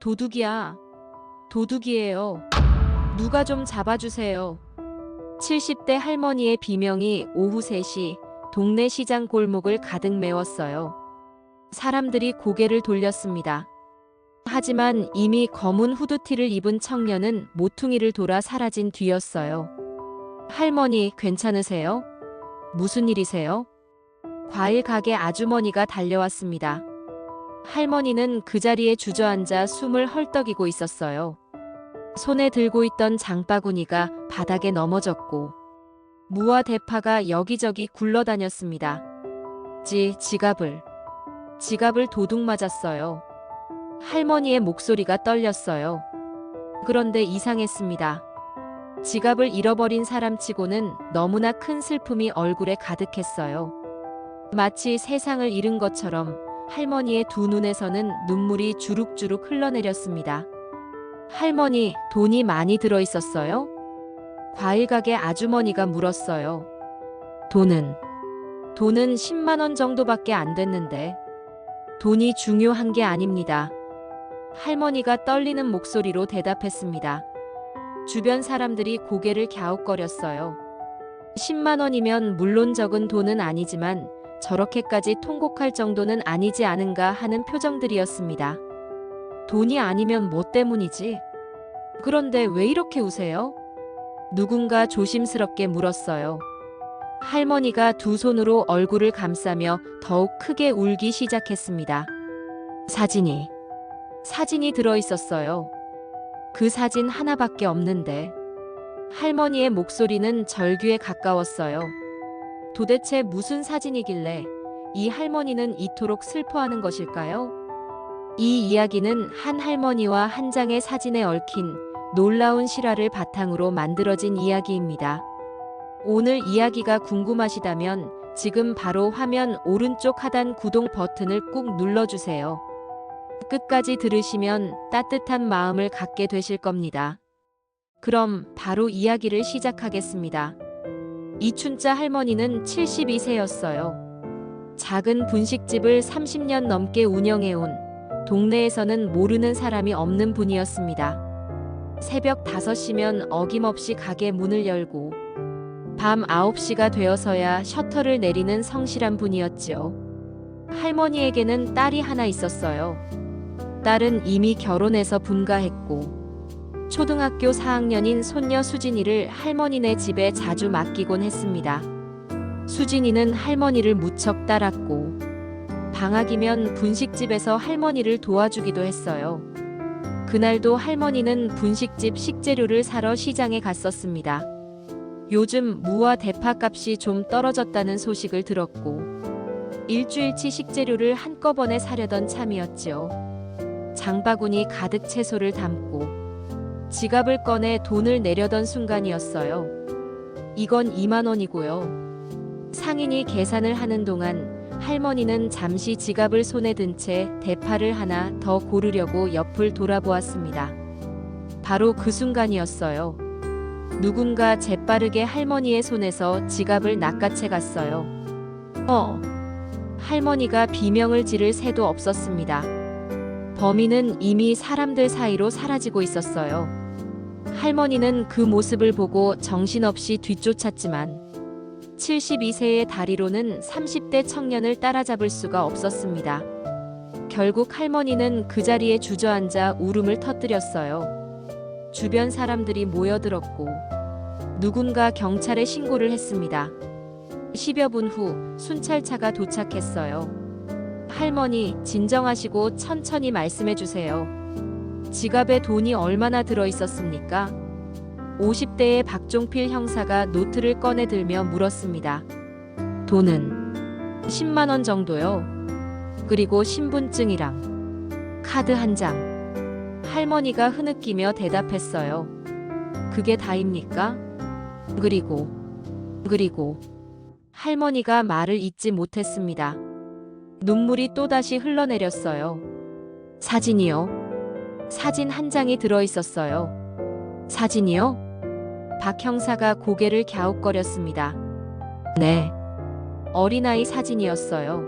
도둑이야. 도둑이에요. 누가 좀 잡아주세요. 70대 할머니의 비명이 오후 3시 동네 시장 골목을 가득 메웠어요. 사람들이 고개를 돌렸습니다. 하지만 이미 검은 후드티를 입은 청년은 모퉁이를 돌아 사라진 뒤였어요. 할머니, 괜찮으세요? 무슨 일이세요? 과일 가게 아주머니가 달려왔습니다. 할머니는 그 자리에 주저앉아 숨을 헐떡이고 있었어요. 손에 들고 있던 장바구니가 바닥에 넘어졌고 무와 대파가 여기저기 굴러다녔습니다. 지갑을 도둑 맞았어요. 할머니의 목소리가 떨렸어요. 그런데 이상했습니다. 지갑을 잃어버린 사람치고는 너무나 큰 슬픔이 얼굴에 가득했어요. 마치 세상을 잃은 것처럼 할머니의 두 눈에서는 눈물이 주룩주룩 흘러내렸습니다. 할머니, 돈이 많이 들어있었어요? 과일 가게 아주머니가 물었어요. 돈은 10만 원 정도밖에 안 됐는데. 돈이 중요한 게 아닙니다. 할머니가 떨리는 목소리로 대답했습니다. 주변 사람들이 고개를 갸웃거렸어요. 10만 원이면 물론 적은 돈은 아니지만 저렇게까지 통곡할 정도는 아니지 않은가 하는 표정들이었습니다. 돈이 아니면 뭐 때문이지? 그런데 왜 이렇게 우세요? 누군가 조심스럽게 물었어요. 할머니가 두 손으로 얼굴을 감싸며 더욱 크게 울기 시작했습니다. 사진이 들어있었어요. 그 사진 하나밖에 없는데. 할머니의 목소리는 절규에 가까웠어요. 도대체 무슨 사진이길래 이 할머니는 이토록 슬퍼하는 것일까요? 이 이야기는 한 할머니와 한 장의 사진에 얽힌 놀라운 실화를 바탕으로 만들어진 이야기입니다. 오늘 이야기가 궁금하시다면 지금 바로 화면 오른쪽 하단 구독 버튼을 꾹 눌러주세요. 끝까지 들으시면 따뜻한 마음을 갖게 되실 겁니다. 그럼 바로 이야기를 시작하겠습니다. 이춘자 할머니는 72세였어요. 작은 분식집을 30년 넘게 운영해온 동네에서는 모르는 사람이 없는 분이었습니다. 새벽 5시면 어김없이 가게 문을 열고 밤 9시가 되어서야 셔터를 내리는 성실한 분이었지요. 할머니에게는 딸이 하나 있었어요. 딸은 이미 결혼해서 분가했고 초등학교 4학년인 손녀 수진이를 할머니네 집에 자주 맡기곤 했습니다. 수진이는 할머니를 무척 따랐고 방학이면 분식집에서 할머니를 도와주기도 했어요. 그날도 할머니는 분식집 식재료를 사러 시장에 갔었습니다. 요즘 무와 대파 값이 좀 떨어졌다는 소식을 들었고 일주일치 식재료를 한꺼번에 사려던 참이었지요. 장바구니 가득 채소를 담고 지갑을 꺼내 돈을 내려던 순간이었어요. 이건 2만 원이고요. 상인이 계산을 하는 동안 할머니는 잠시 지갑을 손에 든 채 대파를 하나 더 고르려고 옆을 돌아보았습니다. 바로 그 순간이었어요. 누군가 재빠르게 할머니의 손에서 지갑을 낚아채 갔어요. 할머니가 비명을 지를 새도 없었습니다. 범인은 이미 사람들 사이로 사라지고 있었어요. 할머니는 그 모습을 보고 정신없이 뒤쫓았지만 72세의 다리로는 30대 청년을 따라잡을 수가 없었습니다. 결국 할머니는 그 자리에 주저앉아 울음을 터뜨렸어요. 주변 사람들이 모여들었고 누군가 경찰에 신고를 했습니다. 10여 분 후 순찰차가 도착했어요. 할머니, 진정하시고 천천히 말씀해 주세요. 지갑에 돈이 얼마나 들어 있었습니까? 50대의 박종필 형사가 노트를 꺼내 들며 물었습니다. 돈은 10만 원 정도요. 그리고 신분증이랑 카드 한 장. 할머니가 흐느끼며 대답했어요. 그게 다입니까? 그리고 할머니가 말을 잇지 못했습니다. 눈물이 또다시 흘러내렸어요. 사진이요. 사진 한 장이 들어있었어요. 사진이요? 박 형사가 고개를 갸웃거렸습니다. 네. 어린아이 사진이었어요.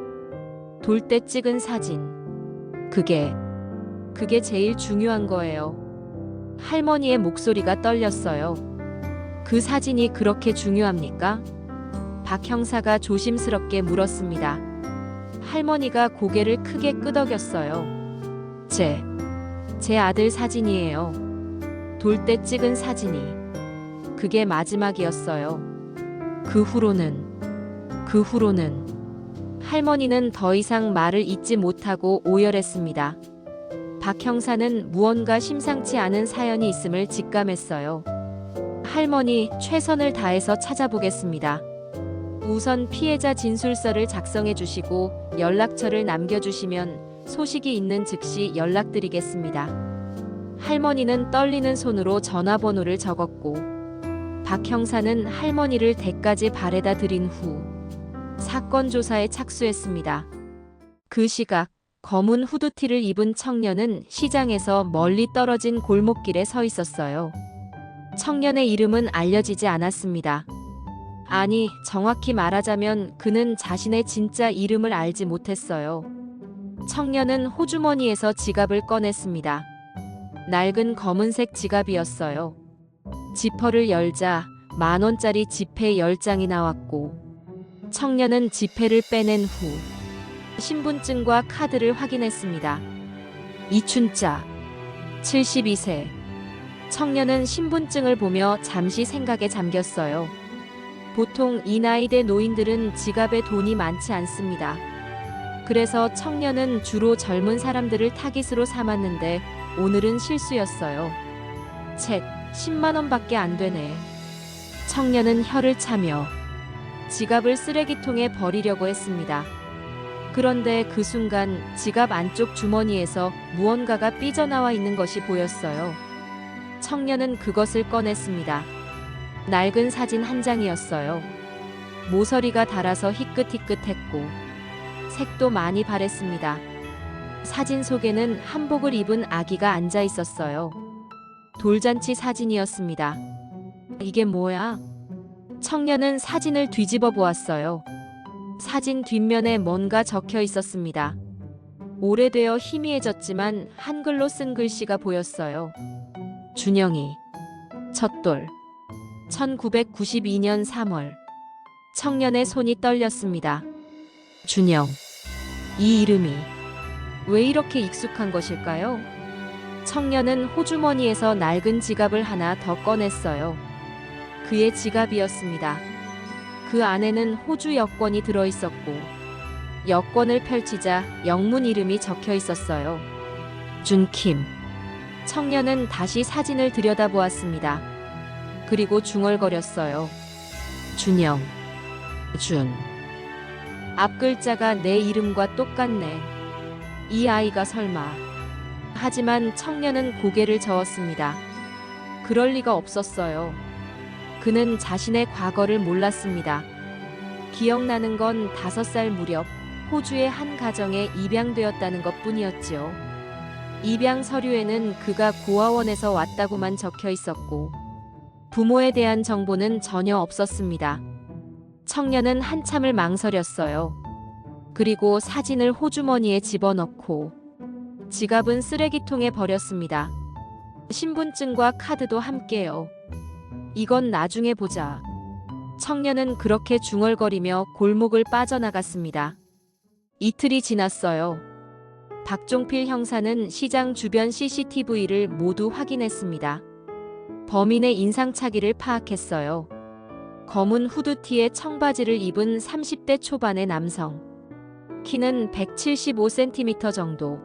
돌 때 찍은 사진. 그게 그게 제일 중요한 거예요. 할머니의 목소리가 떨렸어요. 그 사진이 그렇게 중요합니까? 박 형사가 조심스럽게 물었습니다. 할머니가 고개를 크게 끄덕였어요. 제 아들 사진이에요. 돌 때 찍은 사진이. 그게 마지막이었어요. 그 후로는 할머니는 더 이상 말을 잇지 못하고 오열했습니다. 박 형사는 무언가 심상치 않은 사연이 있음을 직감했어요. 할머니, 최선을 다해서 찾아보겠습니다. 우선 피해자 진술서를 작성해 주시고 연락처를 남겨주시면 소식이 있는 즉시 연락드리겠습니다. 할머니는 떨리는 손으로 전화번호를 적었고 박 형사는 할머니를 댁까지 바래다 드린 후 사건 조사에 착수했습니다. 그 시각 검은 후드티를 입은 청년은 시장에서 멀리 떨어진 골목길에 서 있었어요. 청년의 이름은 알려지지 않았습니다. 아니, 정확히 말하자면 그는 자신의 진짜 이름을 알지 못했어요. 청년은 호주머니에서 지갑을 꺼냈습니다. 낡은 검은색 지갑이었어요. 지퍼를 열자 10,000원짜리 지폐 10장이 나왔고 청년은 지폐를 빼낸 후 신분증과 카드를 확인했습니다. 이춘자, 72세. 청년은 신분증을 보며 잠시 생각에 잠겼어요. 보통 이 나이대 노인들은 지갑에 돈이 많지 않습니다. 그래서 청년은 주로 젊은 사람들을 타깃으로 삼았는데 오늘은 실수였어요. 쳇, 10만 원밖에 안 되네. 청년은 혀를 차며 지갑을 쓰레기통에 버리려고 했습니다. 그런데 그 순간 지갑 안쪽 주머니에서 무언가가 삐져나와 있는 것이 보였어요. 청년은 그것을 꺼냈습니다. 낡은 사진 한 장이었어요. 모서리가 닳아서 희끗희끗했고 색도 많이 바랬습니다. 사진 속에는 한복을 입은 아기가 앉아 있었어요. 돌잔치 사진이었습니다. 이게 뭐야? 청년은 사진을 뒤집어 보았어요. 사진 뒷면에 뭔가 적혀 있었습니다. 오래되어 희미해졌지만 한글로 쓴 글씨가 보였어요. 준영이, 첫돌, 1992년 3월. 청년의 손이 떨렸습니다. 준영, 이 이름이 왜 이렇게 익숙한 것일까요? 청년은 호주머니에서 낡은 지갑을 하나 더 꺼냈어요. 그의 지갑이었습니다. 그 안에는 호주 여권이 들어있었고 여권을 펼치자 영문 이름이 적혀 있었어요. 준킴. 청년은 다시 사진을 들여다보았습니다. 그리고 중얼거렸어요. 준영. 준. 앞 글자가 내 이름과 똑같네. 이 아이가 설마. 하지만 청년은 고개를 저었습니다. 그럴 리가 없었어요. 그는 자신의 과거를 몰랐습니다. 기억나는 건 5살 무렵 호주의 한 가정에 입양되었다는 것뿐이었지요. 입양 서류에는 그가 고아원에서 왔다고만 적혀 있었고 부모에 대한 정보는 전혀 없었습니다. 청년은 한참을 망설였어요. 그리고 사진을 호주머니에 집어넣고 지갑은 쓰레기통에 버렸습니다. 신분증과 카드도 함께요. 이건 나중에 보자. 청년은 그렇게 중얼거리며 골목을 빠져나갔습니다. 이틀이 지났어요. 박종필 형사는 시장 주변 CCTV를 모두 확인했습니다. 범인의 인상착의를 파악했어요. 검은 후드티에 청바지를 입은 30대 초반의 남성. 키는 175cm 정도.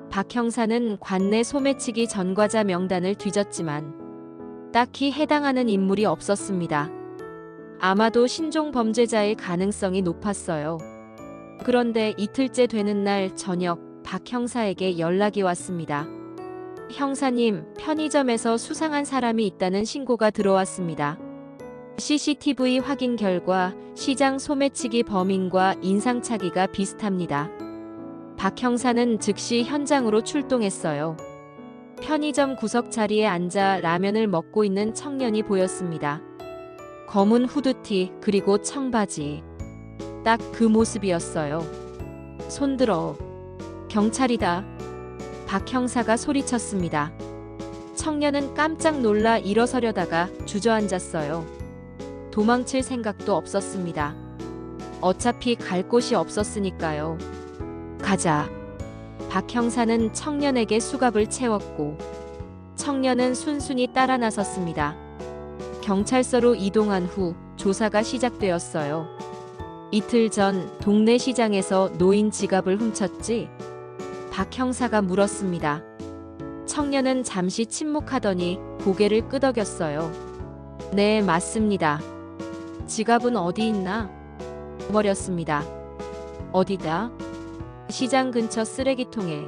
박 형사는 관내 소매치기 전과자 명단을 뒤졌지만 딱히 해당하는 인물이 없었습니다. 아마도 신종 범죄자일 가능성이 높았어요. 그런데 이틀째 되는 날 저녁 박 형사에게 연락이 왔습니다. 형사님, 편의점에서 수상한 사람이 있다는 신고가 들어왔습니다. CCTV 확인 결과 시장 소매치기 범인과 인상착의가 비슷합니다. 박 형사는 즉시 현장으로 출동했어요. 편의점 구석 자리에 앉아 라면을 먹고 있는 청년이 보였습니다. 검은 후드티 그리고 청바지. 딱 그 모습이었어요. 손들어. 경찰이다. 박 형사가 소리쳤습니다. 청년은 깜짝 놀라 일어서려다가 주저앉았어요. 도망칠 생각도 없었습니다. 어차피 갈 곳이 없었으니까요. 가자. 박 형사는 청년에게 수갑을 채웠고 청년은 순순히 따라 나섰습니다. 경찰서로 이동한 후 조사가 시작되었어요. 이틀 전 동네 시장에서 노인 지갑을 훔쳤지? 박 형사가 물었습니다. 청년은 잠시 침묵하더니 고개를 끄덕였어요. 네, 맞습니다. 지갑은 어디 있나? 버렸습니다. 어디다? 시장 근처 쓰레기통에.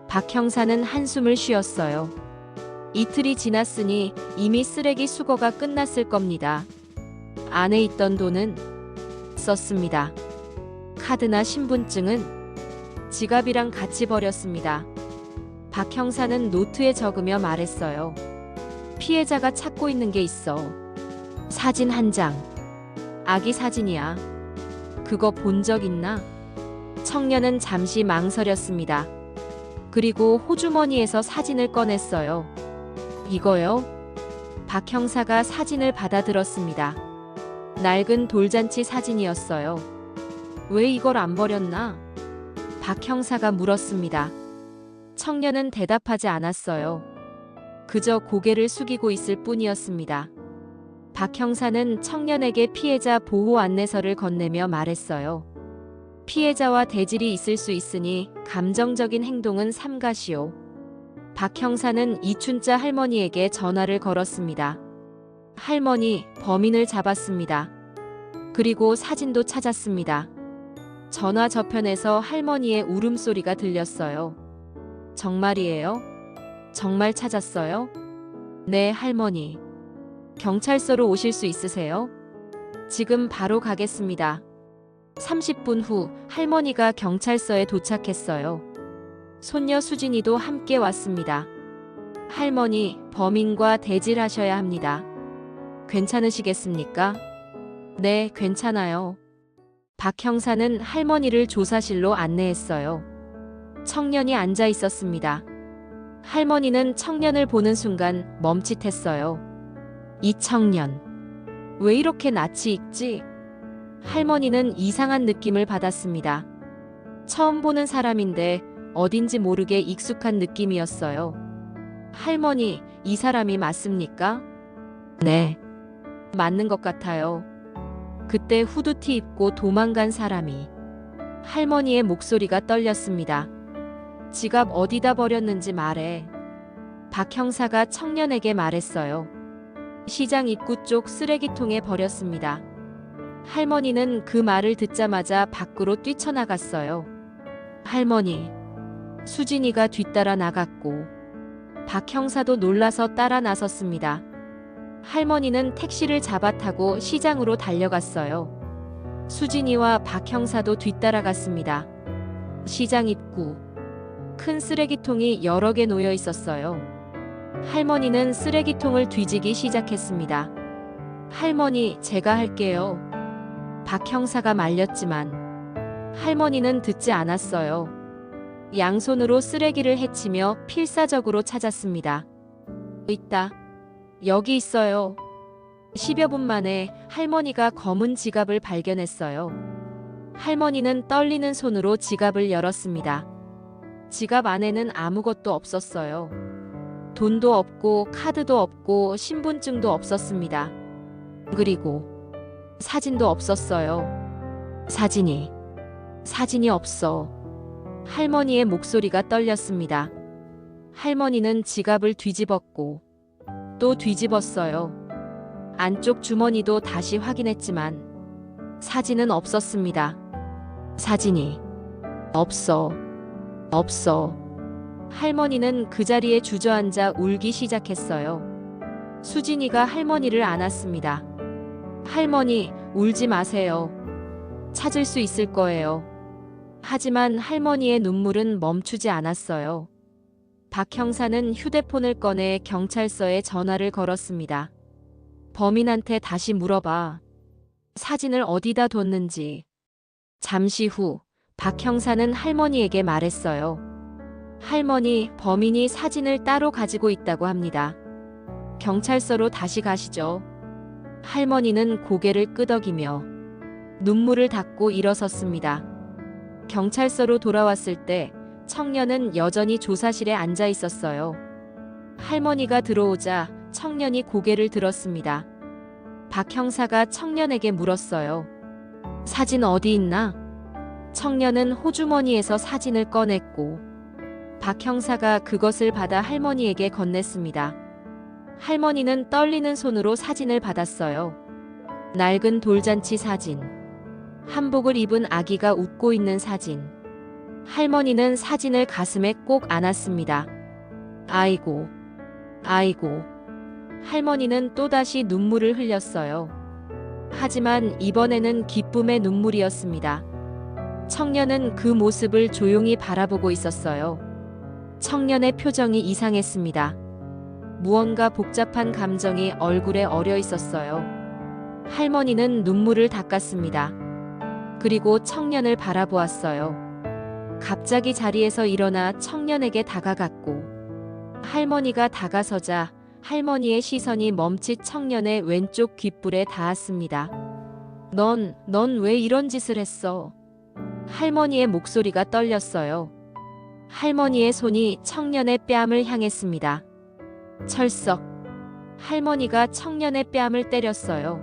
박 형사는 한숨을 쉬었어요. 이틀이 지났으니 이미 쓰레기 수거가 끝났을 겁니다. 안에 있던 돈은 썼습니다. 카드나 신분증은 지갑이랑 같이 버렸습니다. 박 형사는 노트에 적으며 말했어요. 피해자가 찾고 있는 게 있어. 사진 한 장. 아기 사진이야. 그거 본 적 있나? 청년은 잠시 망설였습니다. 그리고 호주머니에서 사진을 꺼냈어요. 이거요? 박 형사가 사진을 받아들었습니다. 낡은 돌잔치 사진이었어요. 왜 이걸 안 버렸나? 박 형사가 물었습니다. 청년은 대답하지 않았어요. 그저 고개를 숙이고 있을 뿐이었습니다. 박 형사는 청년에게 피해자 보호 안내서를 건네며 말했어요. 피해자와 대질이 있을 수 있으니 감정적인 행동은 삼가시오. 박 형사는 이춘자 할머니에게 전화를 걸었습니다. 할머니, 범인을 잡았습니다. 그리고 사진도 찾았습니다. 전화 저편에서 할머니의 울음소리가 들렸어요. 정말이에요? 정말 찾았어요? 네, 할머니. 경찰서로 오실 수 있으세요? 지금 바로 가겠습니다. 30분 후 할머니가 경찰서에 도착했어요. 손녀 수진이도 함께 왔습니다. 할머니, 범인과 대질하셔야 합니다. 괜찮으시겠습니까? 네, 괜찮아요. 박 형사는 할머니를 조사실로 안내했어요. 청년이 앉아 있었습니다. 할머니는 청년을 보는 순간 멈칫했어요. 이 청년, 왜 이렇게 낯이 익지? 할머니는 이상한 느낌을 받았습니다. 처음 보는 사람인데 어딘지 모르게 익숙한 느낌이었어요. 할머니, 이 사람이 맞습니까? 네, 맞는 것 같아요. 그때 후드티 입고 도망간 사람이. 할머니의 목소리가 떨렸습니다. 지갑 어디다 버렸는지 말해. 박 형사가 청년에게 말했어요. 시장 입구 쪽 쓰레기통에 버렸습니다. 할머니는 그 말을 듣자마자 밖으로 뛰쳐나갔어요. 할머니, 수진이가 뒤따라 나갔고 박 형사도 놀라서 따라 나섰습니다. 할머니는 택시를 잡아 타고 시장으로 달려갔어요. 수진이와 박 형사도 뒤따라갔습니다. 시장 입구. 큰 쓰레기통이 여러 개 놓여 있었어요. 할머니는 쓰레기통을 뒤지기 시작했습니다. 할머니, 제가 할게요. 박 형사가 말렸지만 할머니는 듣지 않았어요. 양손으로 쓰레기를 헤치며 필사적으로 찾았습니다. 있다. 여기 있어요. 10여 분 만에 할머니가 검은 지갑을 발견했어요. 할머니는 떨리는 손으로 지갑을 열었습니다. 지갑 안에는 아무것도 없었어요. 돈도 없고 카드도 없고 신분증도 없었습니다. 그리고 사진도 없었어요. 사진이 없어. 할머니의 목소리가 떨렸습니다. 할머니는 지갑을 뒤집었고 또 뒤집었어요. 안쪽 주머니도 다시 확인했지만 사진은 없었습니다. 사진이 없어. 할머니는 그 자리에 주저앉아 울기 시작했어요. 수진이가 할머니를 안았습니다. 할머니, 울지 마세요. 찾을 수 있을 거예요. 하지만 할머니의 눈물은 멈추지 않았어요. 박 형사는 휴대폰을 꺼내 경찰서에 전화를 걸었습니다. 범인한테 다시 물어봐. 사진을 어디다 뒀는지. 잠시 후 박 형사는 할머니에게 말했어요. 할머니, 범인이 사진을 따로 가지고 있다고 합니다. 경찰서로 다시 가시죠. 할머니는 고개를 끄덕이며 눈물을 닦고 일어섰습니다. 경찰서로 돌아왔을 때 청년은 여전히 조사실에 앉아 있었어요. 할머니가 들어오자 청년이 고개를 들었습니다. 박 형사가 청년에게 물었어요. 사진 어디 있나? 청년은 호주머니에서 사진을 꺼냈고 박 형사가 그것을 받아 할머니에게 건넸습니다. 할머니는 떨리는 손으로 사진을 받았어요. 낡은 돌잔치 사진. 한복을 입은 아기가 웃고 있는 사진. 할머니는 사진을 가슴에 꼭 안았습니다. 아이고, 아이고. 할머니는 또다시 눈물을 흘렸어요. 하지만 이번에는 기쁨의 눈물이었습니다. 청년은 그 모습을 조용히 바라보고 있었어요. 청년의 표정이 이상했습니다. 무언가 복잡한 감정이 얼굴에 어려 있었어요. 할머니는 눈물을 닦았습니다. 그리고 청년을 바라보았어요. 갑자기 자리에서 일어나 청년에게 다가갔고 할머니가 다가서자 할머니의 시선이 멈칫 청년의 왼쪽 귓불에 닿았습니다. 넌 왜 이런 짓을 했어? 할머니의 목소리가 떨렸어요. 할머니의 손이 청년의 뺨을 향했습니다. 철썩. 할머니가 청년의 뺨을 때렸어요.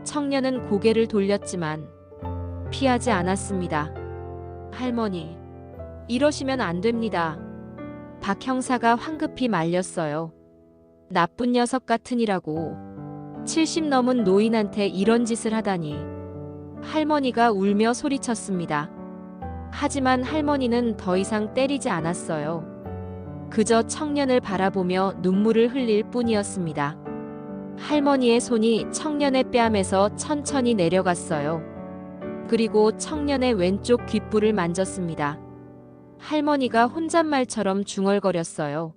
청년은 고개를 돌렸지만 피하지 않았습니다. 할머니, 이러시면 안 됩니다. 박 형사가 황급히 말렸어요. 나쁜 녀석 같으니라고. 70 넘은 노인한테 이런 짓을 하다니. 할머니가 울며 소리쳤습니다. 하지만 할머니는 더 이상 때리지 않았어요. 그저 청년을 바라보며 눈물을 흘릴 뿐이었습니다. 할머니의 손이 청년의 뺨에서 천천히 내려갔어요. 그리고 청년의 왼쪽 귓불을 만졌습니다. 할머니가 혼잣말처럼 중얼거렸어요.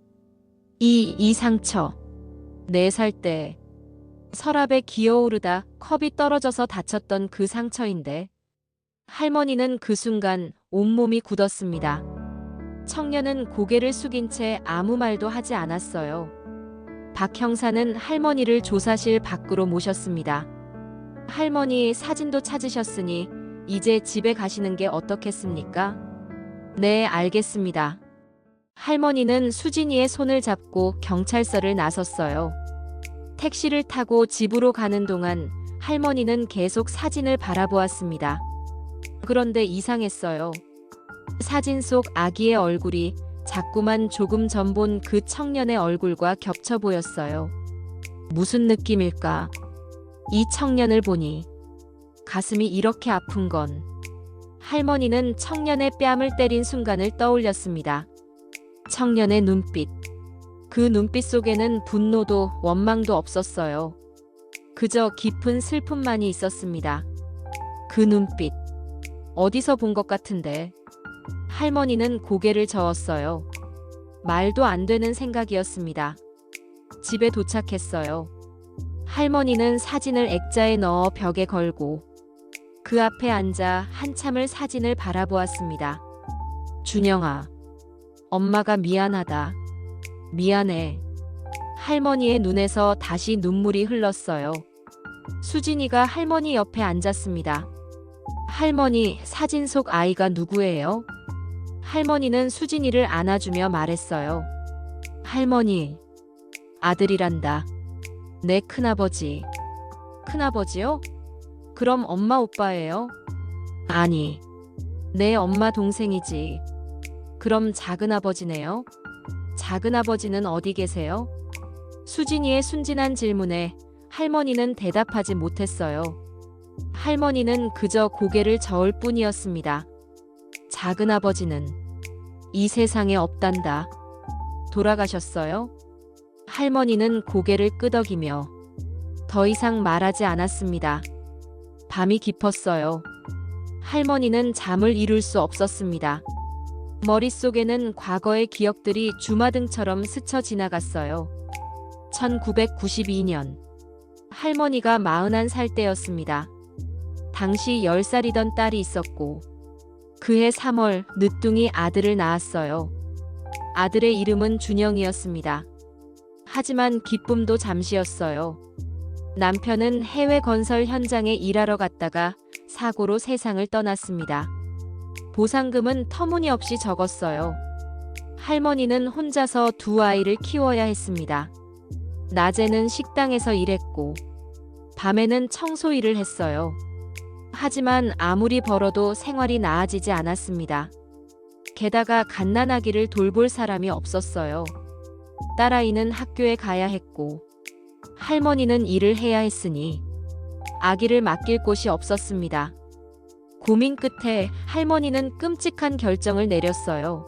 이 상처. 4살 때 서랍에 기어오르다 컵이 떨어져서 다쳤던 그 상처인데. 할머니는 그 순간 온몸이 굳었습니다. 청년은 고개를 숙인 채 아무 말도 하지 않았어요. 박 형사는 할머니를 조사실 밖으로 모셨습니다. 할머니, 사진도 찾으셨으니 이제 집에 가시는 게 어떻겠습니까? 네, 알겠습니다. 할머니는 수진이의 손을 잡고 경찰서를 나섰어요. 택시를 타고 집으로 가는 동안 할머니는 계속 사진을 바라보았습니다. 그런데 이상했어요. 사진 속 아기의 얼굴이 자꾸만 조금 전 본 그 청년의 얼굴과 겹쳐 보였어요. 무슨 느낌일까? 이 청년을 보니 가슴이 이렇게 아픈 건. 할머니는 청년의 뺨을 때린 순간을 떠올렸습니다. 청년의 눈빛. 그 눈빛 속에는 분노도 원망도 없었어요. 그저 깊은 슬픔만이 있었습니다. 그 눈빛. 어디서 본 것 같은데. 할머니는 고개를 저었어요. 말도 안 되는 생각이었습니다. 집에 도착했어요. 할머니는 사진을 액자에 넣어 벽에 걸고 그 앞에 앉아 한참을 사진을 바라보았습니다. 준영아, 엄마가 미안하다. 미안해. 할머니의 눈에서 다시 눈물이 흘렀어요. 수진이가 할머니 옆에 앉았습니다. 할머니, 사진 속 아이가 누구예요? 할머니는 수진이를 안아주며 말했어요. 할머니, 아들이란다. 내 큰아버지. 큰아버지요? 그럼 엄마 오빠예요? 아니, 내 엄마 동생이지. 그럼 작은아버지네요? 작은아버지는 어디 계세요? 수진이의 순진한 질문에 할머니는 대답하지 못했어요. 할머니는 그저 고개를 저을 뿐이었습니다. 작은아버지는 이 세상에 없단다. 돌아가셨어요? 할머니는 고개를 끄덕이며 더 이상 말하지 않았습니다. 밤이 깊었어요. 할머니는 잠을 이룰 수 없었습니다. 머릿속에는 과거의 기억들이 주마등처럼 스쳐 지나갔어요. 1992년 할머니가 41살 때였습니다. 당시 10살이던 딸이 있었고 그해 3월 늦둥이 아들을 낳았어요. 아들의 이름은 준영이었습니다. 하지만 기쁨도 잠시였어요. 남편은 해외 건설 현장에 일하러 갔다가 사고로 세상을 떠났습니다. 보상금은 터무니없이 적었어요. 할머니는 혼자서 두 아이를 키워야 했습니다. 낮에는 식당에서 일했고 밤에는 청소 일을 했어요. 하지만 아무리 벌어도 생활이 나아지지 않았습니다. 게다가 갓난아기를 돌볼 사람이 없었어요. 딸아이는 학교에 가야 했고 할머니는 일을 해야 했으니 아기를 맡길 곳이 없었습니다. 고민 끝에 할머니는 끔찍한 결정을 내렸어요.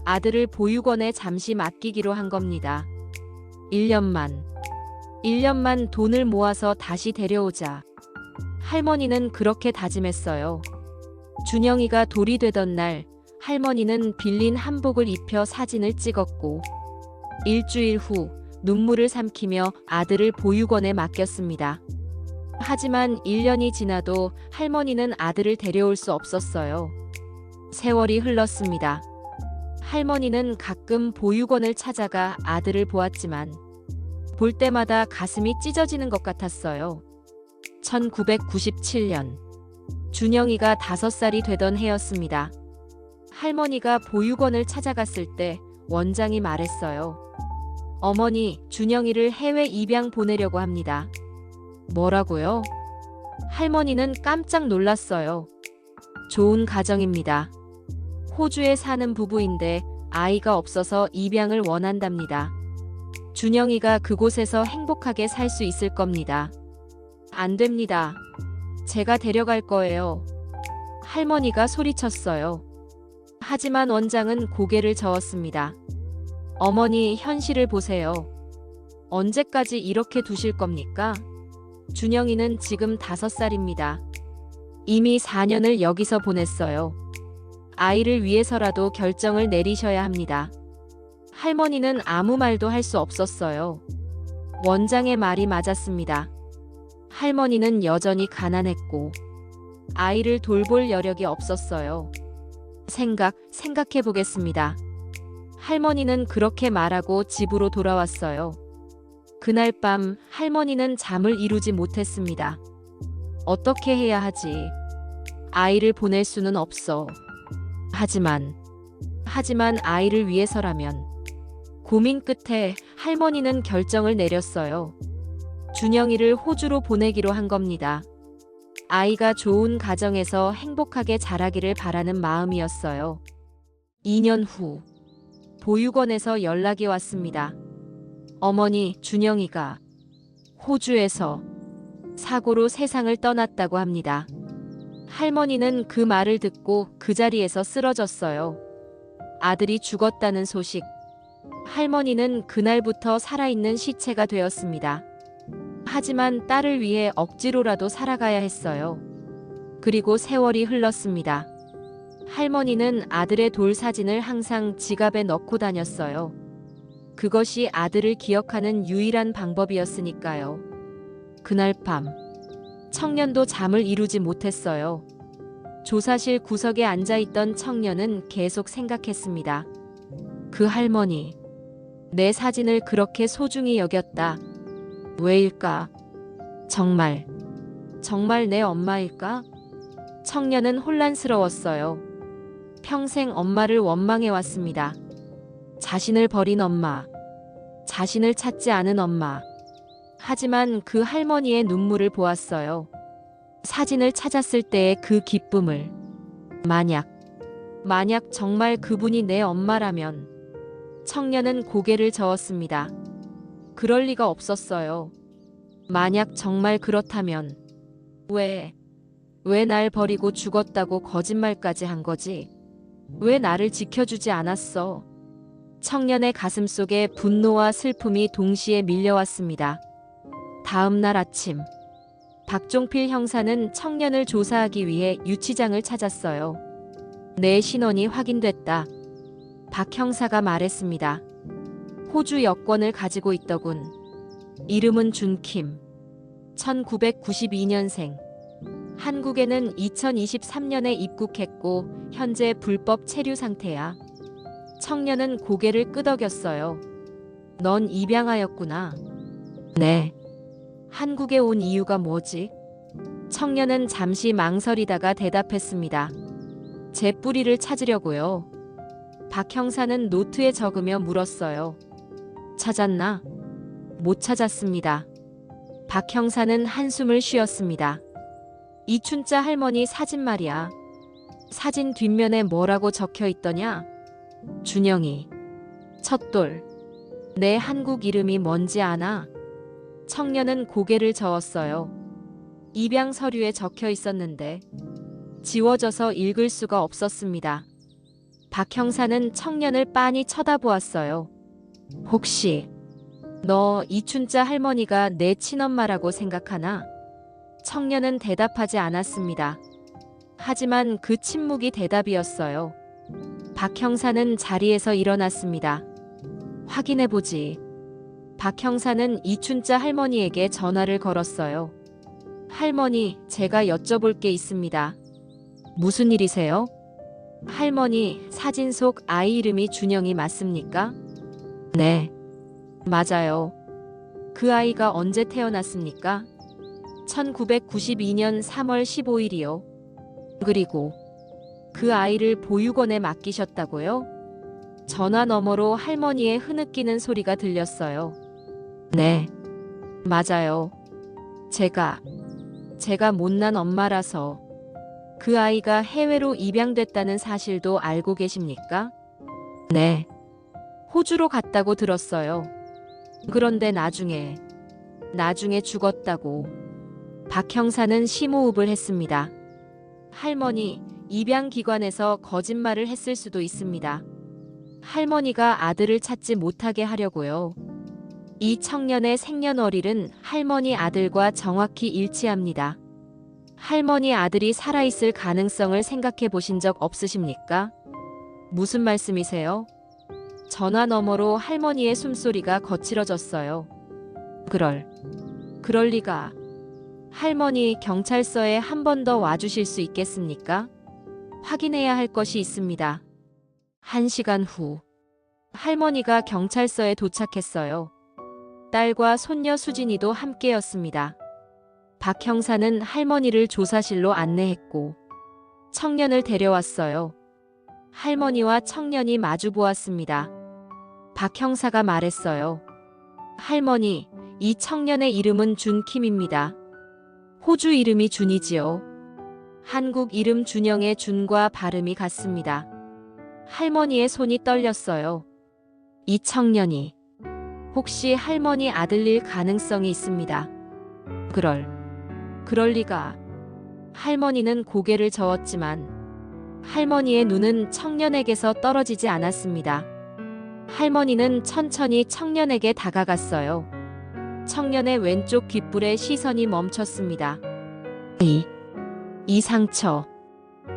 아들을 보육원에 잠시 맡기기로 한 겁니다. 1년만 돈을 모아서 다시 데려오자. 할머니는 그렇게 다짐했어요. 준영이가 돌이 되던 날 할머니는 빌린 한복을 입혀 사진을 찍었고 일주일 후 눈물을 삼키며 아들을 보육원에 맡겼습니다. 하지만 1년이 지나도 할머니는 아들을 데려올 수 없었어요. 세월이 흘렀습니다. 할머니는 가끔 보육원을 찾아가 아들을 보았지만 볼 때마다 가슴이 찢어지는 것 같았어요. 1997년 준영이가 5살이 되던 해였습니다. 할머니가 보육원을 찾아갔을 때 원장이 말했어요. 어머니, 준영이를 해외 입양 보내려고 합니다. 뭐라고요? 할머니는 깜짝 놀랐어요. 좋은 가정입니다. 호주에 사는 부부인데 아이가 없어서 입양을 원한답니다. 준영이가 그곳에서 행복하게 살 수 있을 겁니다. 안 됩니다. 제가 데려갈 거예요. 할머니가 소리쳤어요. 하지만 원장은 고개를 저었습니다. 어머니, 현실을 보세요. 언제까지 이렇게 두실 겁니까? 준영이는 지금 5살입니다. 이미 4년을 여기서 보냈어요. 아이를 위해서라도 결정을 내리셔야 합니다. 할머니는 아무 말도 할 수 없었어요. 원장의 말이 맞았습니다. 할머니는 여전히 가난했고 아이를 돌볼 여력이 없었어요. 생각해 보겠습니다. 할머니는 그렇게 말하고 집으로 돌아왔어요. 그날 밤 할머니는 잠을 이루지 못했습니다. 어떻게 해야 하지? 아이를 보낼 수는 없어. 하지만 아이를 위해서라면. 고민 끝에 할머니는 결정을 내렸어요. 준영이를 호주로 보내기로 한 겁니다. 아이가 좋은 가정에서 행복하게 자라기를 바라는 마음이었어요. 2년 후 보육원에서 연락이 왔습니다. 어머니, 준영이가 호주에서 사고로 세상을 떠났다고 합니다. 할머니는 그 말을 듣고 그 자리에서 쓰러졌어요. 아들이 죽었다는 소식. 할머니는 그날부터 살아있는 시체가 되었습니다. 하지만 딸을 위해 억지로라도 살아가야 했어요. 그리고 세월이 흘렀습니다. 할머니는 아들의 돌 사진을 항상 지갑에 넣고 다녔어요. 그것이 아들을 기억하는 유일한 방법이었으니까요. 그날 밤, 청년도 잠을 이루지 못했어요. 조사실 구석에 앉아있던 청년은 계속 생각했습니다. 그 할머니, 내 사진을 그렇게 소중히 여겼다. 왜일까? 정말 내 엄마일까? 청년은 혼란스러웠어요. 평생 엄마를 원망해왔습니다. 자신을 버린 엄마, 자신을 찾지 않은 엄마. 하지만 그 할머니의 눈물을 보았어요. 사진을 찾았을 때의 그 기쁨을. 만약 정말 그분이 내 엄마라면. 청년은 고개를 저었습니다. 그럴 리가 없었어요. 만약 정말 그렇다면 왜 날 버리고 죽었다고 거짓말까지 한 거지? 왜 나를 지켜주지 않았어? 청년의 가슴속에 분노와 슬픔이 동시에 밀려왔습니다. 다음 날 아침, 박종필 형사는 청년을 조사하기 위해 유치장을 찾았어요. 내 신원이 확인됐다. 박 형사가 말했습니다. 호주 여권을 가지고 있더군. 이름은 준킴. 1992년생. 한국에는 2023년에 입국했고 현재 불법 체류 상태야. 청년은 고개를 끄덕였어요. 넌 입양하였구나. 네. 한국에 온 이유가 뭐지? 청년은 잠시 망설이다가 대답했습니다. 제 뿌리를 찾으려고요. 박 형사는 노트에 적으며 물었어요. 찾았나? 못 찾았습니다. 박 형사는 한숨을 쉬었습니다. 이춘자 할머니 사진 말이야. 사진 뒷면에 뭐라고 적혀 있더냐? 준영이. 첫돌. 내 한국 이름이 뭔지 아나? 청년은 고개를 저었어요. 입양 서류에 적혀 있었는데 지워져서 읽을 수가 없었습니다. 박 형사는 청년을 빤히 쳐다보았어요. 혹시 너 이춘자 할머니가 내 친엄마라고 생각하나? 청년은 대답하지 않았습니다. 하지만 그 침묵이 대답이었어요. 박 형사는 자리에서 일어났습니다. 확인해보지. 박 형사는 이춘자 할머니에게 전화를 걸었어요. 할머니, 제가 여쭤볼 게 있습니다. 무슨 일이세요? 할머니, 사진 속 아이 이름이 준영이 맞습니까? 네, 맞아요. 그 아이가 언제 태어났습니까? 1992년 3월 15일이요. 그리고 그 아이를 보육원에 맡기셨다고요? 전화 너머로 할머니의 흐느끼는 소리가 들렸어요. 네, 맞아요. 제가 못난 엄마라서 그 아이가 해외로 입양됐다는 사실도 알고 계십니까? 네. 호주로 갔다고 들었어요. 그런데 나중에 죽었다고. 박 형사는 심호흡을 했습니다. 할머니, 입양기관에서 거짓말을 했을 수도 있습니다. 할머니가 아들을 찾지 못하게 하려고요. 이 청년의 생년월일은 할머니 아들과 정확히 일치합니다. 할머니 아들이 살아있을 가능성을 생각해 보신 적 없으십니까? 무슨 말씀이세요? 전화 너머로 할머니의 숨소리가 거칠어졌어요. 그럴 리가. 할머니, 경찰서에 한 번 더 와주실 수 있겠습니까? 확인해야 할 것이 있습니다. 1시간 후, 할머니가 경찰서에 도착했어요. 딸과 손녀 수진이도 함께였습니다. 박 형사는 할머니를 조사실로 안내했고 청년을 데려왔어요. 할머니와 청년이 마주 보았습니다. 박 형사가 말했어요. 할머니, 이 청년의 이름은 준킴입니다. 호주 이름이 준이지요. 한국 이름 준영의 준과 발음이 같습니다. 할머니의 손이 떨렸어요. 이 청년이 혹시 할머니 아들일 가능성이 있습니다. 그럴 리가. 할머니는 고개를 저었지만 할머니의 눈은 청년에게서 떨어지지 않았습니다. 할머니는 천천히 청년에게 다가갔어요. 청년의 왼쪽 귓불에 시선이 멈췄습니다. 이 상처.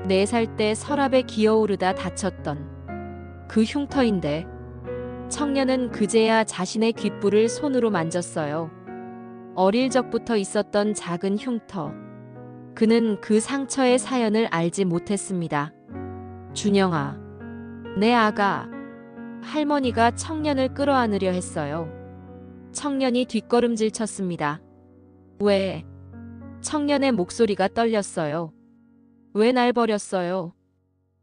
4살 때 서랍에 기어오르다 다쳤던 그 흉터인데. 청년은 그제야 자신의 귓불을 손으로 만졌어요. 어릴 적부터 있었던 작은 흉터. 그는 그 상처의 사연을 알지 못했습니다. 준영아, 내 아가. 할머니가 청년을 끌어안으려 했어요. 청년이 뒷걸음질 쳤습니다. 왜? 청년의 목소리가 떨렸어요. 왜 날 버렸어요?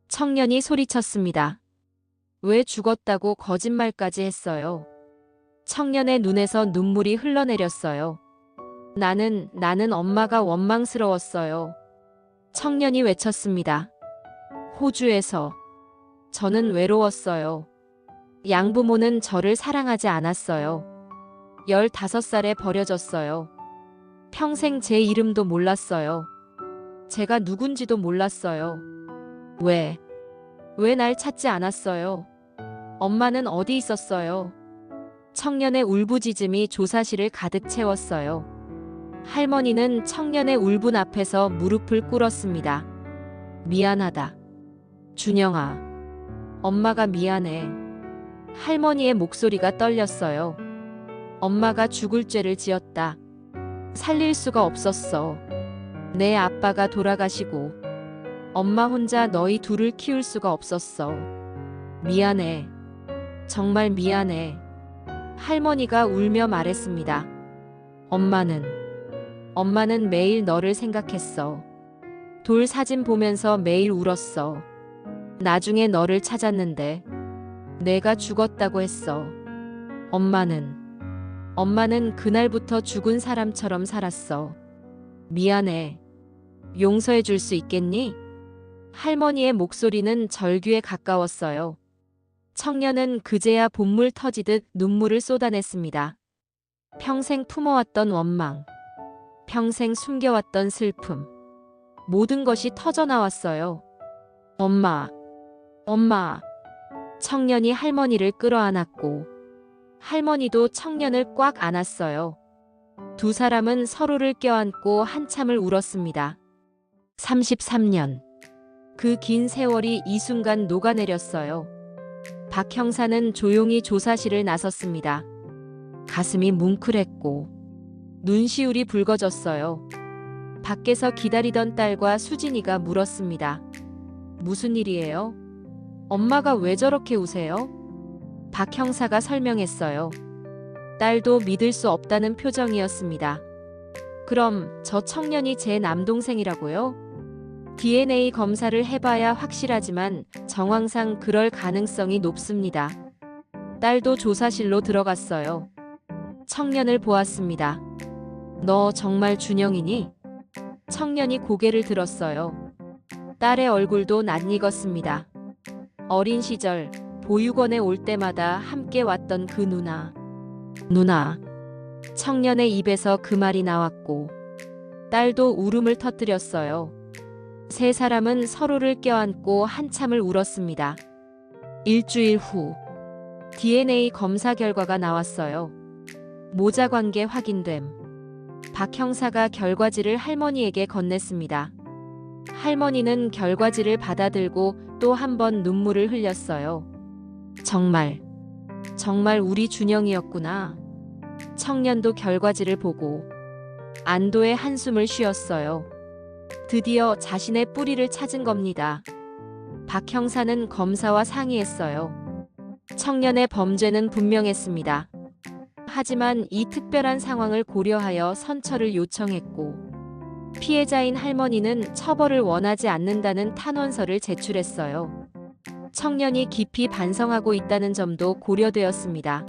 청년이 소리쳤습니다. 왜 죽었다고 거짓말까지 했어요? 청년의 눈에서 눈물이 흘러내렸어요. 나는 엄마가 원망스러웠어요. 청년이 외쳤습니다. 호주에서 저는 외로웠어요. 양부모는 저를 사랑하지 않았어요. 15살에 버려졌어요. 평생 제 이름도 몰랐어요. 제가 누군지도 몰랐어요. 왜 날 찾지 않았어요? 엄마는 어디 있었어요? 청년의 울부짖음이 조사실을 가득 채웠어요. 할머니는 청년의 울분 앞에서 무릎을 꿇었습니다. 미안하다. 준영아. 엄마가 미안해. 할머니의 목소리가 떨렸어요. 엄마가 죽을 죄를 지었다. 살릴 수가 없었어. 내 아빠가 돌아가시고 엄마 혼자 너희 둘을 키울 수가 없었어. 미안해. 정말 미안해. 할머니가 울며 말했습니다. 엄마는 매일 너를 생각했어. 돌 사진 보면서 매일 울었어. 나중에 너를 찾았는데 내가 죽었다고 했어. 엄마는 그날부터 죽은 사람처럼 살았어. 미안해. 용서해 줄 수 있겠니? 할머니의 목소리는 절규에 가까웠어요. 청년은 그제야 봇물 터지듯 눈물을 쏟아냈습니다. 평생 품어왔던 원망, 평생 숨겨왔던 슬픔, 모든 것이 터져나왔어요. 엄마. 청년이 할머니를 끌어안았고 할머니도 청년을 꽉 안았어요. 두 사람은 서로를 껴안고 한참을 울었습니다. 33년. 그 긴 세월이 이 순간 녹아내렸어요. 박 형사는 조용히 조사실을 나섰습니다. 가슴이 뭉클했고 눈시울이 붉어졌어요. 밖에서 기다리던 딸과 수진이가 물었습니다. 무슨 일이에요? 엄마가 왜 저렇게 우세요? 박 형사가 설명했어요. 딸도 믿을 수 없다는 표정이었습니다. 그럼 저 청년이 제 남동생이라고요? DNA 검사를 해봐야 확실하지만 정황상 그럴 가능성이 높습니다. 딸도 조사실로 들어갔어요. 청년을 보았습니다. 너 정말 준영이니? 청년이 고개를 들었어요. 딸의 얼굴도 낯익었습니다. 어린 시절 보육원에 올 때마다 함께 왔던 그 누나. 청년의 입에서 그 말이 나왔고 딸도 울음을 터뜨렸어요. 세 사람은 서로를 껴안고 한참을 울었습니다. 일주일 후 DNA 검사 결과가 나왔어요. 모자 관계 확인됨. 박 형사가 결과지를 할머니에게 건넸습니다. 할머니는 결과지를 받아들고 또 한 번 눈물을 흘렸어요. 정말 우리 준영이었구나. 청년도 결과지를 보고 안도의 한숨을 쉬었어요. 드디어 자신의 뿌리를 찾은 겁니다. 박 형사는 검사와 상의했어요. 청년의 범죄는 분명했습니다. 하지만 이 특별한 상황을 고려하여 선처를 요청했고 피해자인 할머니는 처벌을 원하지 않는다는 탄원서를 제출했어요. 청년이 깊이 반성하고 있다는 점도 고려되었습니다.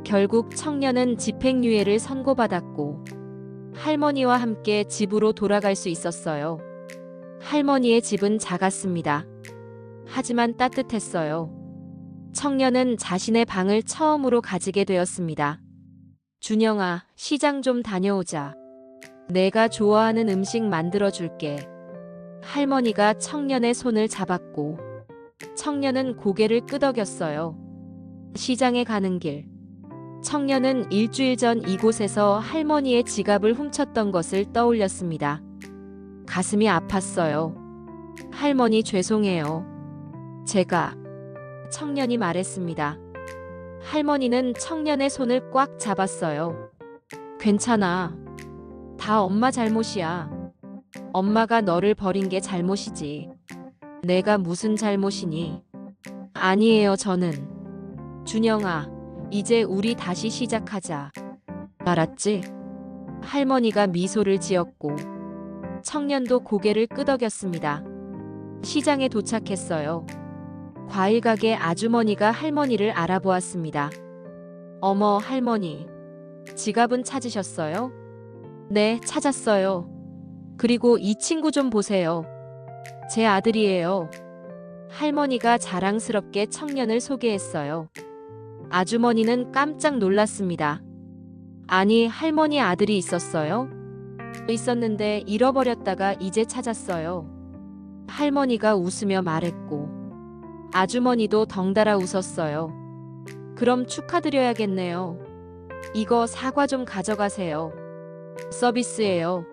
결국 청년은 집행유예를 선고받았고 할머니와 함께 집으로 돌아갈 수 있었어요. 할머니의 집은 작았습니다. 하지만 따뜻했어요. 청년은 자신의 방을 처음으로 가지게 되었습니다. 준영아, 시장 좀 다녀오자. 내가 좋아하는 음식 만들어줄게. 할머니가 청년의 손을 잡았고 청년은 고개를 끄덕였어요. 시장에 가는 길. 청년은 일주일 전 이곳에서 할머니의 지갑을 훔쳤던 것을 떠올렸습니다. 가슴이 아팠어요. 할머니 죄송해요. 제가. 청년이 말했습니다. 할머니는 청년의 손을 꽉 잡았어요. 괜찮아. 다 엄마 잘못이야. 엄마가 너를 버린 게 잘못이지. 내가 무슨 잘못이니? 아니에요, 저는. 준영아, 이제 우리 다시 시작하자. 알았지? 할머니가 미소를 지었고 청년도 고개를 끄덕였습니다. 시장에 도착했어요. 과일 가게 아주머니가 할머니를 알아보았습니다. 어머, 할머니. 지갑은 찾으셨어요? 네, 찾았어요. 그리고 이 친구 좀 보세요. 제 아들이에요. 할머니가 자랑스럽게 청년을 소개했어요. 아주머니는 깜짝 놀랐습니다. 아니, 할머니 아들이 있었어요? 있었는데 잃어버렸다가 이제 찾았어요. 할머니가 웃으며 말했고 아주머니도 덩달아 웃었어요. 그럼 축하드려야겠네요. 이거 사과 좀 가져가세요. 서비스예요.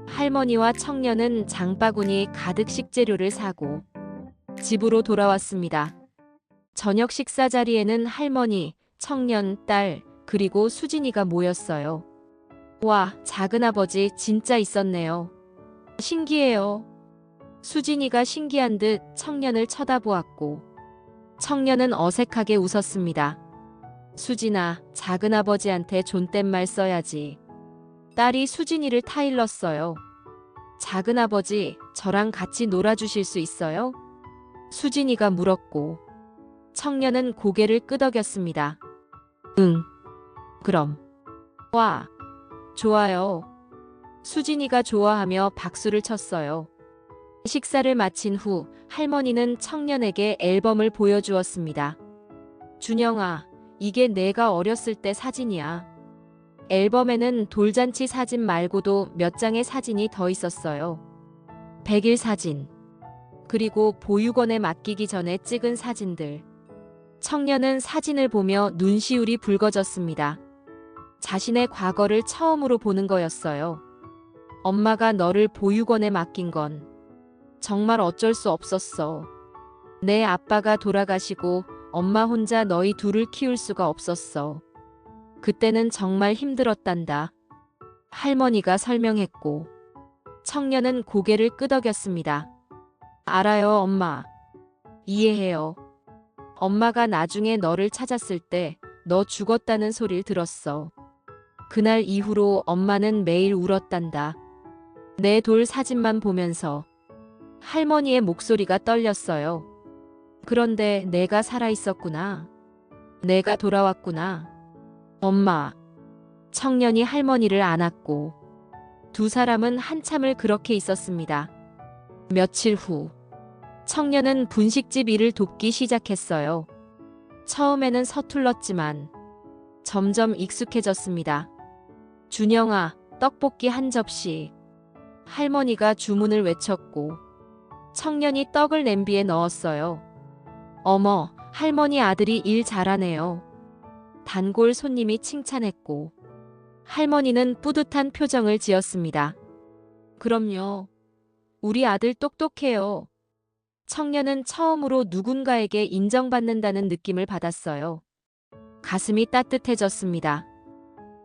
할머니와 청년은 장바구니 가득 식재료를 사고 집으로 돌아왔습니다. 저녁 식사 자리에는 할머니, 청년, 딸, 그리고 수진이가 모였어요. 와, 작은아버지 진짜 있었네요. 신기해요. 수진이가 신기한 듯 청년을 쳐다보았고 청년은 어색하게 웃었습니다. 수진아, 작은아버지한테 존댓말 써야지. 딸이 수진이를 타일렀어요. 작은아버지, 저랑 같이 놀아주실 수 있어요? 수진이가 물었고, 청년은 고개를 끄덕였습니다. 응, 그럼. 와, 좋아요. 수진이가 좋아하며 박수를 쳤어요. 식사를 마친 후 할머니는 청년에게 앨범을 보여주었습니다. 준영아, 이게 내가 어렸을 때 사진이야. 앨범에는 돌잔치 사진 말고도 몇 장의 사진이 더 있었어요. 100일 사진, 그리고 보육원에 맡기기 전에 찍은 사진들. 청년은 사진을 보며 눈시울이 붉어졌습니다. 자신의 과거를 처음으로 보는 거였어요. 엄마가 너를 보육원에 맡긴 건 정말 어쩔 수 없었어. 내 아빠가 돌아가시고 엄마 혼자 너희 둘을 키울 수가 없었어. 그때는 정말 힘들었단다. 할머니가 설명했고, 청년은 고개를 끄덕였습니다. 알아요, 엄마. 이해해요. 엄마가 나중에 너를 찾았을 때 너 죽었다는 소리를 들었어. 그날 이후로 엄마는 매일 울었단다. 내 돌 사진만 보면서. 할머니의 목소리가 떨렸어요. 그런데 내가 살아있었구나. 내가 돌아왔구나. 엄마. 청년이 할머니를 안았고, 두 사람은 한참을 그렇게 있었습니다. 며칠 후, 청년은 분식집 일을 돕기 시작했어요. 처음에는 서툴렀지만 점점 익숙해졌습니다. 준영아, 떡볶이 한 접시. 할머니가 주문을 외쳤고, 청년이 떡을 냄비에 넣었어요. 어머, 할머니 아들이 일 잘하네요. 단골 손님이 칭찬했고, 할머니는 뿌듯한 표정을 지었습니다. 그럼요. 우리 아들 똑똑해요. 청년은 처음으로 누군가에게 인정받는다는 느낌을 받았어요. 가슴이 따뜻해졌습니다.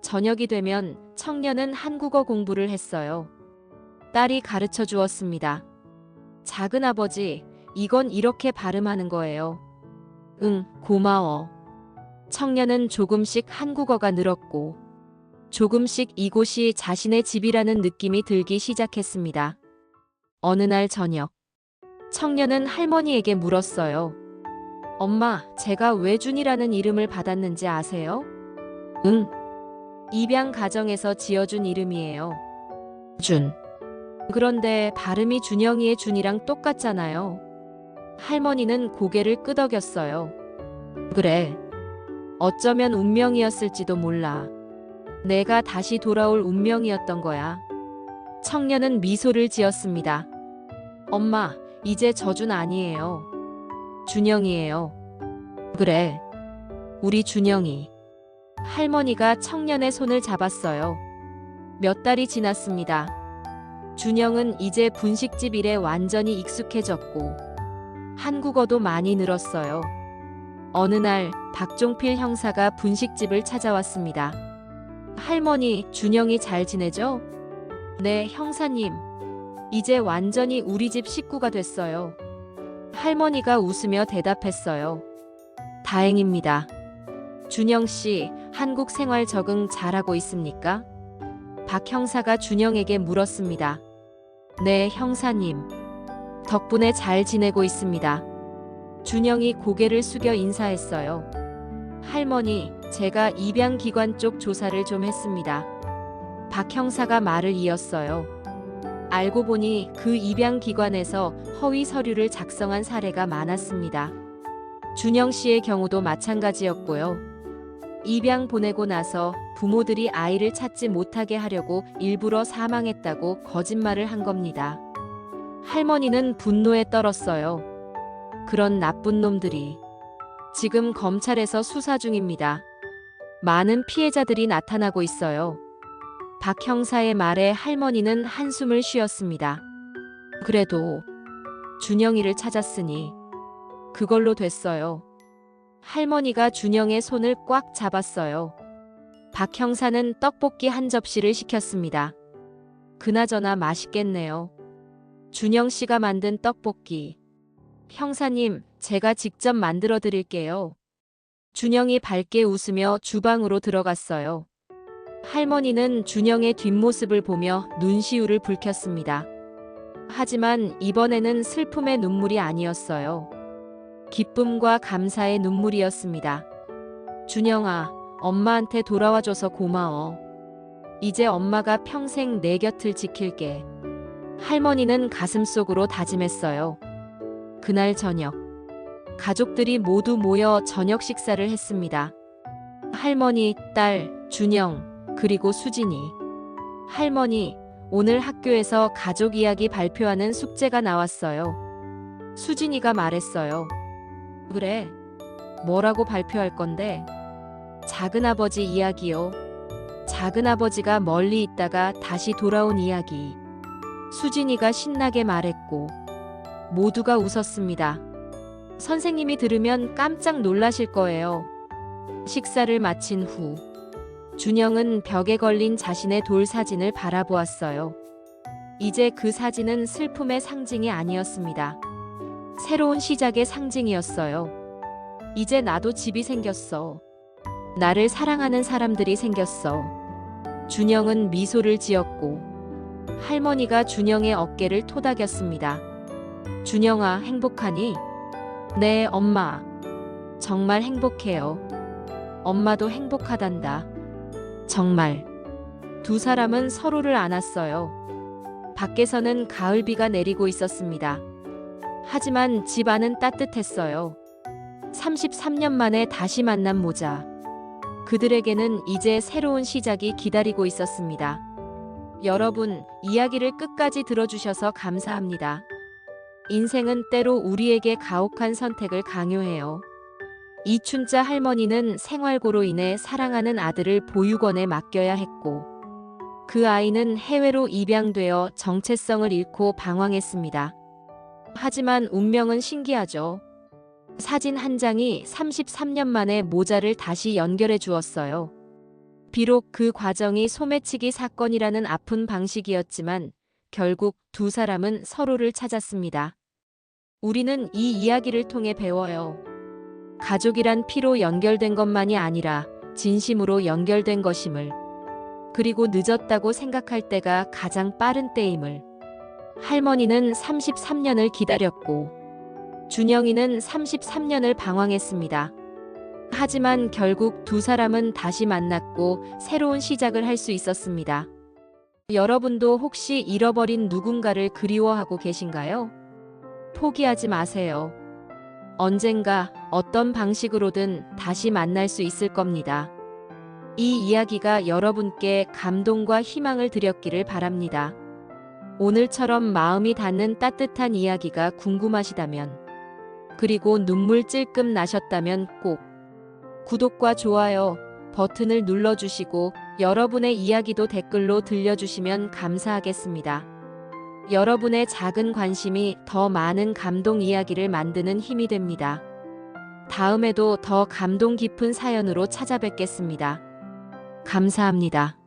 저녁이 되면 청년은 한국어 공부를 했어요. 딸이 가르쳐 주었습니다. 작은아버지, 이건 이렇게 발음하는 거예요. 응, 고마워. 청년은 조금씩 한국어가 늘었고, 조금씩 이곳이 자신의 집이라는 느낌이 들기 시작했습니다. 어느 날 저녁, 청년은 할머니에게 물었어요. 엄마, 제가 왜 준이라는 이름을 받았는지 아세요? 응. 입양 가정에서 지어준 이름이에요. 준. 그런데 발음이 준영이의 준이랑 똑같잖아요. 할머니는 고개를 끄덕였어요. 그래. 어쩌면 운명이었을지도 몰라. 내가 다시 돌아올 운명이었던 거야. 청년은 미소를 지었습니다. 엄마, 이제 저준 아니에요. 준영이에요. 그래. 우리 준영이. 할머니가 청년의 손을 잡았어요. 몇 달이 지났습니다. 준영은 이제 분식집 일에 완전히 익숙해졌고, 한국어도 많이 늘었어요. 어느 날 박종필 형사가 분식집을 찾아왔습니다. 할머니, 준영이 잘 지내죠? 네, 형사님. 이제 완전히 우리 집 식구가 됐어요. 할머니가 웃으며 대답했어요. 다행입니다. 준영 씨, 한국 생활 적응 잘하고 있습니까? 박 형사가 준영에게 물었습니다. 네, 형사님. 덕분에 잘 지내고 있습니다. 준영이 고개를 숙여 인사했어요. 할머니, 제가 입양기관 쪽 조사를 좀 했습니다. 박 형사가 말을 이었어요. 알고 보니 그 입양기관에서 허위 서류를 작성한 사례가 많았습니다. 준영 씨의 경우도 마찬가지였고요. 입양 보내고 나서 부모들이 아이를 찾지 못하게 하려고 일부러 사망했다고 거짓말을 한 겁니다. 할머니는 분노에 떨었어요. 그런 나쁜 놈들이. 지금 검찰에서 수사 중입니다. 많은 피해자들이 나타나고 있어요. 박 형사의 말에 할머니는 한숨을 쉬었습니다. 그래도 준영이를 찾았으니 그걸로 됐어요. 할머니가 준영의 손을 꽉 잡았어요. 박 형사는 떡볶이 한 접시를 시켰습니다. 그나저나 맛있겠네요. 준영 씨가 만든 떡볶이. 형사님, 제가 직접 만들어 드릴게요. 준영이 밝게 웃으며 주방으로 들어갔어요. 할머니는 준영의 뒷모습을 보며 눈시울을 붉혔습니다. 하지만 이번에는 슬픔의 눈물이 아니었어요. 기쁨과 감사의 눈물이었습니다. 준영아, 엄마한테 돌아와줘서 고마워. 이제 엄마가 평생 내 곁을 지킬게. 할머니는 가슴속으로 다짐했어요. 그날 저녁, 가족들이 모두 모여 저녁 식사를 했습니다. 할머니, 딸, 준영, 그리고 수진이. 할머니, 오늘 학교에서 가족 이야기 발표하는 숙제가 나왔어요. 수진이가 말했어요. 그래, 뭐라고 발표할 건데? 작은아버지 이야기요. 작은아버지가 멀리 있다가 다시 돌아온 이야기. 수진이가 신나게 말했고 모두가 웃었습니다. 선생님이 들으면 깜짝 놀라실 거예요. 식사를 마친 후 준영은 벽에 걸린 자신의 돌 사진을 바라보았어요. 이제 그 사진은 슬픔의 상징이 아니었습니다. 새로운 시작의 상징이었어요. 이제 나도 집이 생겼어. 나를 사랑하는 사람들이 생겼어. 준영은 미소를 지었고 할머니가 준영의 어깨를 토닥였습니다. 준영아, 행복하니? 네, 엄마. 정말 행복해요. 엄마도 행복하단다. 정말. 두 사람은 서로를 안았어요. 밖에서는 가을비가 내리고 있었습니다. 하지만 집 안은 따뜻했어요. 33년 만에 다시 만난 모자. 그들에게는 이제 새로운 시작이 기다리고 있었습니다. 여러분, 이야기를 끝까지 들어주셔서 감사합니다. 인생은 때로 우리에게 가혹한 선택을 강요해요. 이춘자 할머니는 생활고로 인해 사랑하는 아들을 보육원에 맡겨야 했고, 그 아이는 해외로 입양되어 정체성을 잃고 방황했습니다. 하지만 운명은 신기하죠. 사진 한 장이 33년 만에 모자를 다시 연결해 주었어요. 비록 그 과정이 소매치기 사건이라는 아픈 방식이었지만 결국 두 사람은 서로를 찾았습니다. 우리는 이 이야기를 통해 배워요. 가족이란 피로 연결된 것만이 아니라 진심으로 연결된 것임을. 그리고 늦었다고 생각할 때가 가장 빠른 때임을. 할머니는 33년을 기다렸고 준영이는 33년을 방황했습니다. 하지만 결국 두 사람은 다시 만났고 새로운 시작을 할 수 있었습니다. 여러분도 혹시 잃어버린 누군가를 그리워하고 계신가요? 포기하지 마세요. 언젠가 어떤 방식으로든 다시 만날 수 있을 겁니다. 이 이야기가 여러분께 감동과 희망을 드렸기를 바랍니다. 오늘처럼 마음이 닿는 따뜻한 이야기가 궁금하시다면, 그리고 눈물 찔끔 나셨다면 꼭 구독과 좋아요 버튼을 눌러주시고 여러분의 이야기도 댓글로 들려주시면 감사하겠습니다. 여러분의 작은 관심이 더 많은 감동 이야기를 만드는 힘이 됩니다. 다음에도 더 감동 깊은 사연으로 찾아뵙겠습니다. 감사합니다.